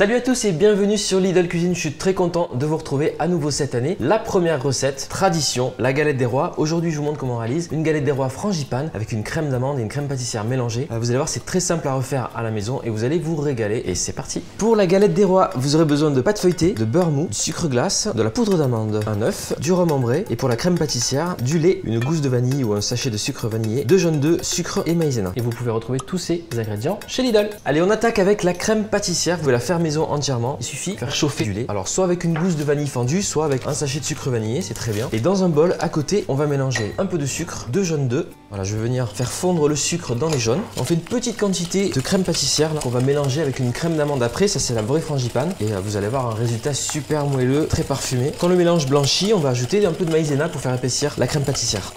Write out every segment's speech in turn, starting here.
Salut à tous et bienvenue sur Lidl Cuisine, je suis très content de vous retrouver à nouveau cette année. La première recette, tradition, la galette des rois. Aujourd'hui je vous montre comment on réalise une galette des rois frangipane avec une crème d'amande et une crème pâtissière mélangée. Vous allez voir, c'est très simple à refaire à la maison et vous allez vous régaler et c'est parti. Pour la galette des rois, vous aurez besoin de pâte feuilletée, de beurre mou, du sucre glace, de la poudre d'amande, un œuf, du rhum ambré et pour la crème pâtissière, du lait, une gousse de vanille ou un sachet de sucre vanillé, 2 jaunes d'œufs, sucre et maïzena. Et vous pouvez retrouver tous ces ingrédients chez Lidl. Allez, on attaque avec la crème pâtissière. Vous pouvez la faire maison entièrement. Il suffit de faire chauffer du lait. Alors soit avec une gousse de vanille fendue, soit avec un sachet de sucre vanillé, c'est très bien. Et dans un bol à côté, on va mélanger un peu de sucre, 2 jaunes d'œufs. Voilà, je vais venir faire fondre le sucre dans les jaunes. On fait une petite quantité de crème pâtissière qu'on va mélanger avec une crème d'amande après. Ça c'est la vraie frangipane. Et vous allez avoir un résultat super moelleux, très parfumé. Quand le mélange blanchit, on va ajouter un peu de maïzena pour faire épaissir la crème pâtissière.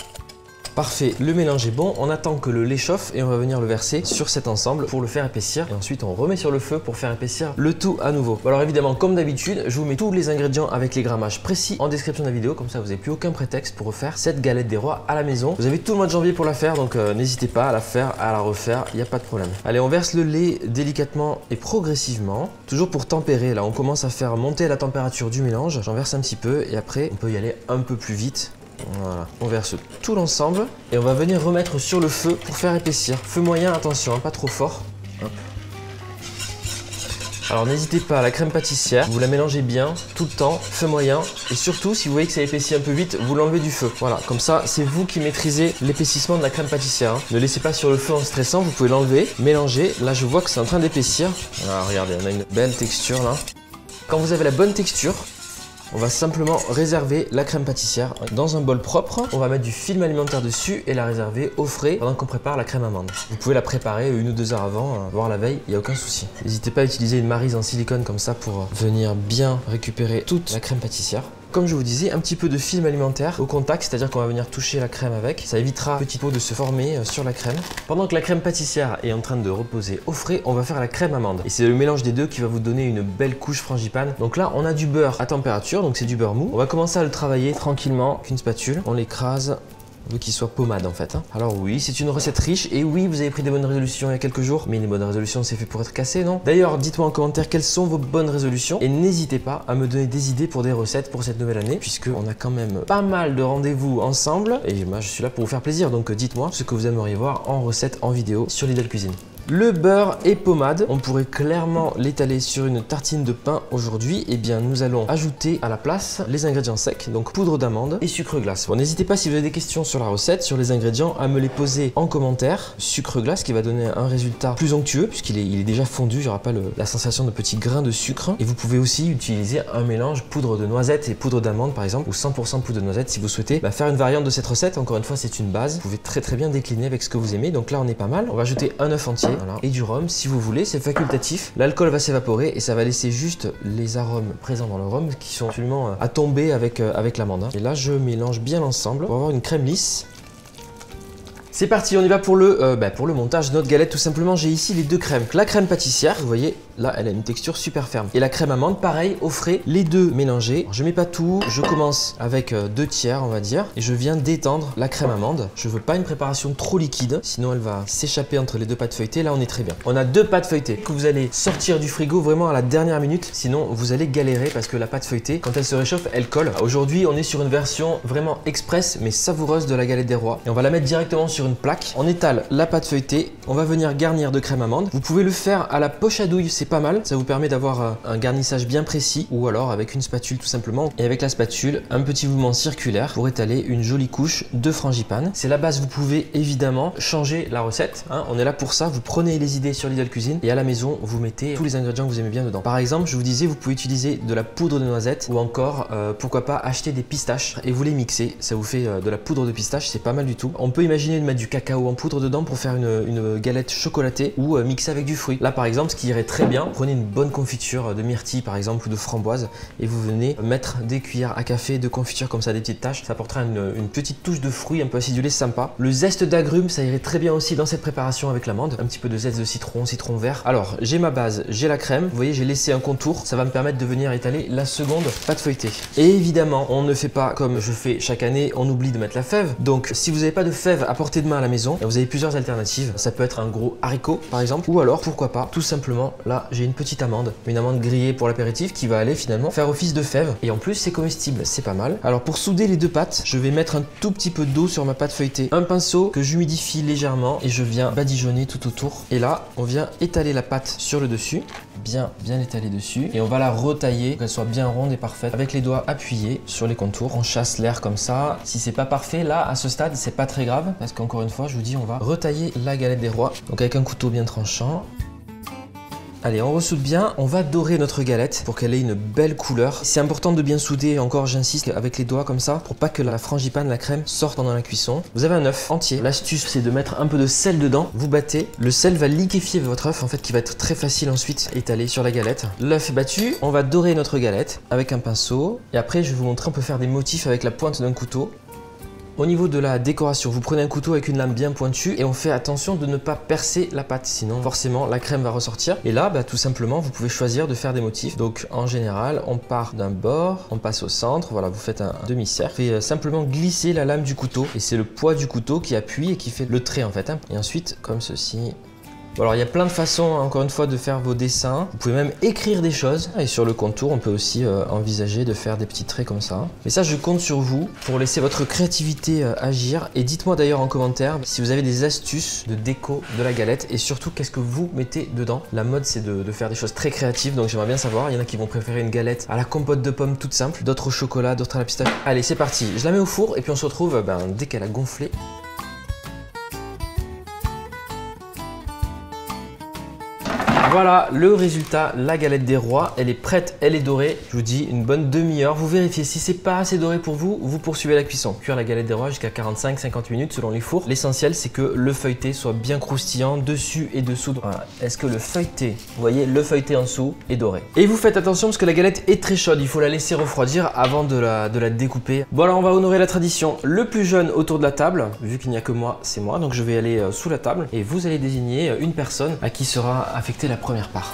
Parfait, le mélange est bon, on attend que le lait chauffe et on va venir le verser sur cet ensemble pour le faire épaissir. Et ensuite on remet sur le feu pour faire épaissir le tout à nouveau. Alors évidemment, comme d'habitude, je vous mets tous les ingrédients avec les grammages précis en description de la vidéo. Comme ça vous n'avez plus aucun prétexte pour refaire cette galette des rois à la maison. Vous avez tout le mois de janvier pour la faire, donc n'hésitez pas à la faire, à la refaire, il n'y a pas de problème. Allez, on verse le lait délicatement et progressivement. Toujours pour tempérer, là on commence à faire monter la température du mélange. J'en verse un petit peu et après on peut y aller un peu plus vite. Voilà, on verse tout l'ensemble et on va venir remettre sur le feu pour faire épaissir. Feu moyen, attention, hein, pas trop fort. Hop. Alors n'hésitez pas, la crème pâtissière, vous la mélangez bien tout le temps, feu moyen. Et surtout, si vous voyez que ça épaissit un peu vite, vous l'enlevez du feu. Voilà, comme ça, c'est vous qui maîtrisez l'épaississement de la crème pâtissière. Hein. Ne laissez pas sur le feu en stressant, vous pouvez l'enlever, mélanger. Là, je vois que c'est en train d'épaissir. Voilà, regardez, on a une belle texture là. Quand vous avez la bonne texture, on va simplement réserver la crème pâtissière dans un bol propre. On va mettre du film alimentaire dessus et la réserver au frais pendant qu'on prépare la crème amande. Vous pouvez la préparer 1 ou 2 heures avant, voire la veille, il n'y a aucun souci. N'hésitez pas à utiliser une maryse en silicone comme ça pour venir bien récupérer toute la crème pâtissière. Comme je vous disais, un petit peu de film alimentaire au contact, c'est-à-dire qu'on va venir toucher la crème avec. Ça évitera petit pot de se former sur la crème. Pendant que la crème pâtissière est en train de reposer au frais, on va faire la crème amande. Et c'est le mélange des deux qui va vous donner une belle couche frangipane. Donc là, on a du beurre à température, donc c'est du beurre mou. On va commencer à le travailler tranquillement avec une spatule. On l'écrase. On veut qu'il soit pommade en fait. Hein. Alors oui, c'est une recette riche et oui, vous avez pris des bonnes résolutions il y a quelques jours. Mais les bonnes résolutions, c'est fait pour être cassé, non? D'ailleurs, dites-moi en commentaire quelles sont vos bonnes résolutions et n'hésitez pas à me donner des idées pour des recettes pour cette nouvelle année puisque on a quand même pas mal de rendez-vous ensemble et moi je suis là pour vous faire plaisir. Donc dites-moi ce que vous aimeriez voir en recette, en vidéo sur Lidl Cuisine. Le beurre et pommade, on pourrait clairement l'étaler sur une tartine de pain aujourd'hui. Eh bien, nous allons ajouter à la place les ingrédients secs, donc poudre d'amande et sucre glace. Bon, n'hésitez pas si vous avez des questions sur la recette, sur les ingrédients, à me les poser en commentaire. Sucre glace qui va donner un résultat plus onctueux puisqu'il est déjà fondu, il n'y aura pas la sensation de petits grains de sucre. Et vous pouvez aussi utiliser un mélange poudre de noisette et poudre d'amande par exemple, ou 100% poudre de noisette si vous souhaitez faire une variante de cette recette. Encore une fois, c'est une base. Vous pouvez très bien décliner avec ce que vous aimez. Donc là, on est pas mal. On va ajouter un œuf entier. Voilà. Et du rhum si vous voulez, c'est facultatif. L'alcool va s'évaporer et ça va laisser juste les arômes présents dans le rhum qui sont absolument à tomber avec l'amande. Hein. Et là, je mélange bien l'ensemble pour avoir une crème lisse. C'est parti, on y va pour le montage de notre galette. Tout simplement, j'ai ici les deux crèmes. La crème pâtissière, vous voyez, là, elle a une texture super ferme. Et la crème amande, pareil, au frais, les deux mélangés. Alors, je mets pas tout, je commence avec 2 tiers, on va dire. Et je viens d'étendre la crème amande. Je veux pas une préparation trop liquide, sinon elle va s'échapper entre les deux pâtes feuilletées. Là, on est très bien. On a 2 pâtes feuilletées que vous allez sortir du frigo vraiment à la dernière minute. Sinon, vous allez galérer parce que la pâte feuilletée, quand elle se réchauffe, elle colle. Aujourd'hui, on est sur une version vraiment express, mais savoureuse de la galette des rois. Et on va la mettre directement sur une plaque. On étale la pâte feuilletée, on va venir garnir de crème amande. Vous pouvez le faire à la poche à douille, c'est pas mal. Ça vous permet d'avoir un garnissage bien précis ou alors avec une spatule tout simplement. Et avec la spatule, un petit mouvement circulaire pour étaler une jolie couche de frangipane. C'est la base, vous pouvez évidemment changer la recette. Hein. On est là pour ça, vous prenez les idées sur Lidl Cuisine et à la maison, vous mettez tous les ingrédients que vous aimez bien dedans. Par exemple, je vous disais, vous pouvez utiliser de la poudre de noisette ou encore, pourquoi pas, acheter des pistaches et vous les mixez. Ça vous fait de la poudre de pistache, c'est pas mal du tout. On peut imaginer de mettre du cacao en poudre dedans pour faire une galette chocolatée ou mixer avec du fruit. Là par exemple, ce qui irait très bien, prenez une bonne confiture de myrtille par exemple ou de framboise et vous venez mettre des cuillères à café de confiture comme ça, des petites taches. Ça apportera une petite touche de fruit un peu acidulé sympa. Le zeste d'agrumes, ça irait très bien aussi dans cette préparation avec l'amande. Un petit peu de zeste de citron, citron vert. Alors j'ai ma base, j'ai la crème. Vous voyez, j'ai laissé un contour. Ça va me permettre de venir étaler la seconde pâte feuilletée. Et évidemment, on ne fait pas comme je fais chaque année, on oublie de mettre la fève. Donc si vous n'avez pas de fève à portée de main à la maison, vous avez plusieurs alternatives. Ça peut être un gros haricot par exemple, ou alors pourquoi pas, tout simplement, là j'ai une petite amande grillée pour l'apéritif qui va aller finalement faire office de fève. Et en plus c'est comestible, c'est pas mal. Alors pour souder les deux pâtes, je vais mettre un tout petit peu d'eau sur ma pâte feuilletée, un pinceau que j'humidifie légèrement et je viens badigeonner tout autour. Et là, on vient étaler la pâte sur le dessus, bien étaler dessus, et on va la retailler pour qu'elle soit bien ronde et parfaite. Avec les doigts appuyés sur les contours, on chasse l'air comme ça. Si c'est pas parfait, là à ce stade, c'est pas très grave parce qu'encore une fois, je vous dis, on va retailler la galette des rois. Donc avec un couteau bien tranchant. Allez, on ressoude bien, on va dorer notre galette pour qu'elle ait une belle couleur. C'est important de bien souder, encore j'insiste, avec les doigts comme ça, pour pas que la frangipane, la crème, sorte pendant la cuisson. Vous avez un œuf entier. L'astuce, c'est de mettre un peu de sel dedans. Vous battez. Le sel va liquéfier votre œuf, en fait, qui va être très facile ensuite étalé sur la galette. L'œuf est battu, on va dorer notre galette avec un pinceau. Et après, je vais vous montrer, on peut faire des motifs avec la pointe d'un couteau. Au niveau de la décoration, vous prenez un couteau avec une lame bien pointue et on fait attention de ne pas percer la pâte, sinon forcément la crème va ressortir. Et là, tout simplement, vous pouvez choisir de faire des motifs. Donc en général, on part d'un bord, on passe au centre, voilà, vous faites un demi-cercle. Vous faites simplement glisser la lame du couteau et c'est le poids du couteau qui appuie et qui fait le trait en fait. Et ensuite, comme ceci. Bon, alors il y a plein de façons encore une fois de faire vos dessins. Vous pouvez même écrire des choses et sur le contour on peut aussi envisager de faire des petits traits comme ça. Mais ça je compte sur vous pour laisser votre créativité agir et dites-moi d'ailleurs en commentaire si vous avez des astuces de déco de la galette et surtout qu'est-ce que vous mettez dedans. La mode c'est de faire des choses très créatives donc j'aimerais bien savoir. Il y en a qui vont préférer une galette à la compote de pommes toute simple, d'autres au chocolat, d'autres à la pistache. Allez c'est parti, je la mets au four et puis on se retrouve dès qu'elle a gonflé. Voilà le résultat, la galette des rois, elle est prête, elle est dorée. Je vous dis une bonne demi-heure, vous vérifiez si c'est pas assez doré pour vous, vous poursuivez la cuisson. Cuire la galette des rois jusqu'à 45-50 minutes selon les fours. L'essentiel c'est que le feuilleté soit bien croustillant dessus et dessous. Voilà. Est-ce que le feuilleté, vous voyez le feuilleté en dessous est doré. Et vous faites attention parce que la galette est très chaude, il faut la laisser refroidir avant de la découper. Bon alors on va honorer la tradition, le plus jeune autour de la table, vu qu'il n'y a que moi, c'est moi, donc je vais aller sous la table et vous allez désigner une personne à qui sera affectée la première part.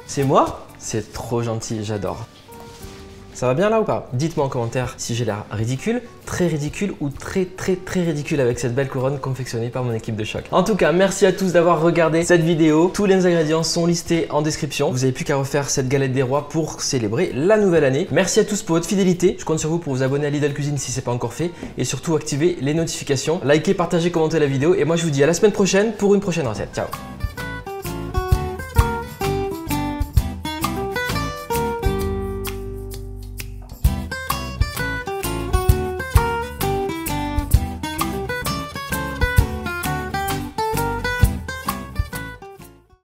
C'est moi? C'est trop gentil, j'adore. Ça va bien là ou pas? Dites-moi en commentaire si j'ai l'air ridicule, très ridicule ou très ridicule avec cette belle couronne confectionnée par mon équipe de choc. En tout cas, merci à tous d'avoir regardé cette vidéo. Tous les ingrédients sont listés en description. Vous n'avez plus qu'à refaire cette galette des rois pour célébrer la nouvelle année. Merci à tous pour votre fidélité. Je compte sur vous pour vous abonner à Lidl Cuisine si ce n'est pas encore fait et surtout activer les notifications. Likez, partagez, commentez la vidéo et moi je vous dis à la semaine prochaine pour une prochaine recette. Ciao!